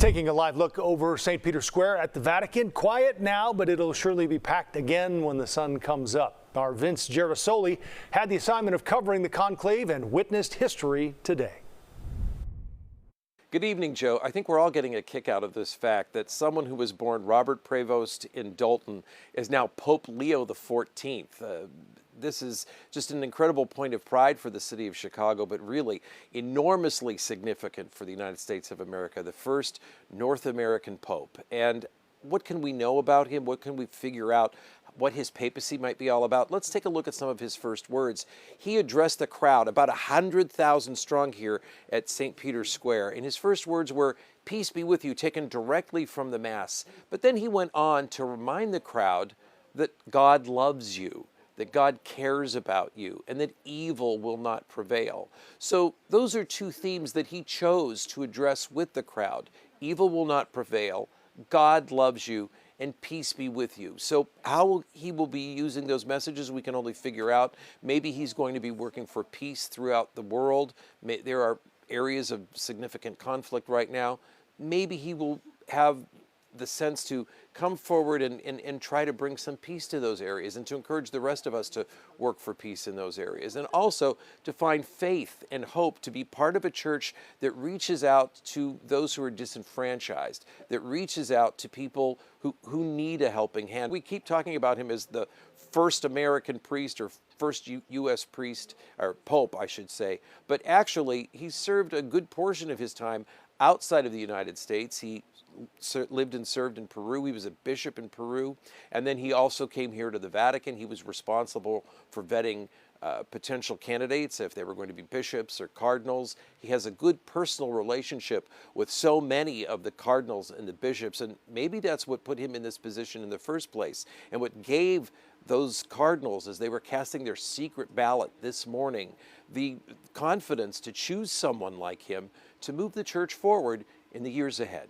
Taking a live look over St. Peter's Square at the Vatican. Quiet now, but it'll surely be packed again when the sun comes up. Our Vince Gerasole had the assignment of covering the conclave and witnessed history today. Good evening, Joe. I think we're all getting a kick out of this fact that someone who was born Robert Prevost in Dalton is now Pope Leo XIV. This is just an incredible point of pride for the city of Chicago, but really enormously significant for the United States of America, the first North American Pope. And what can we know about him? What can we figure out? What his papacy might be all about? Let's take a look at some of his first words. He addressed the crowd, about 100,000 strong here at St. Peter's Square. And his first words were, "Peace be with you," taken directly from the Mass. But then he went on to remind the crowd that God loves you, that God cares about you, and that evil will not prevail. So those are two themes that he chose to address with the crowd. Evil will not prevail, God loves you, and peace be with you. So how he will be using those messages, we can only figure out. Maybe he's going to be working for peace throughout the world. There are areas of significant conflict right now. Maybe he will have the sense to come forward and try to bring some peace to those areas and to encourage the rest of us to work for peace in those areas. And also to find faith and hope, to be part of a church that reaches out to those who are disenfranchised, that reaches out to people who need a helping hand. We keep talking about him as the first American priest or first U.S. priest, or Pope, I should say. But actually, he served a good portion of his time outside of the United States. He lived and served in Peru. He was a bishop in Peru. And then he also came here to the Vatican. He was responsible for vetting potential candidates, if they were going to be bishops or cardinals. He has a good personal relationship with so many of the cardinals and the bishops, and maybe that's what put him in this position in the first place, and what gave those cardinals, as they were casting their secret ballot this morning, the confidence to choose someone like him to move the church forward in the years ahead.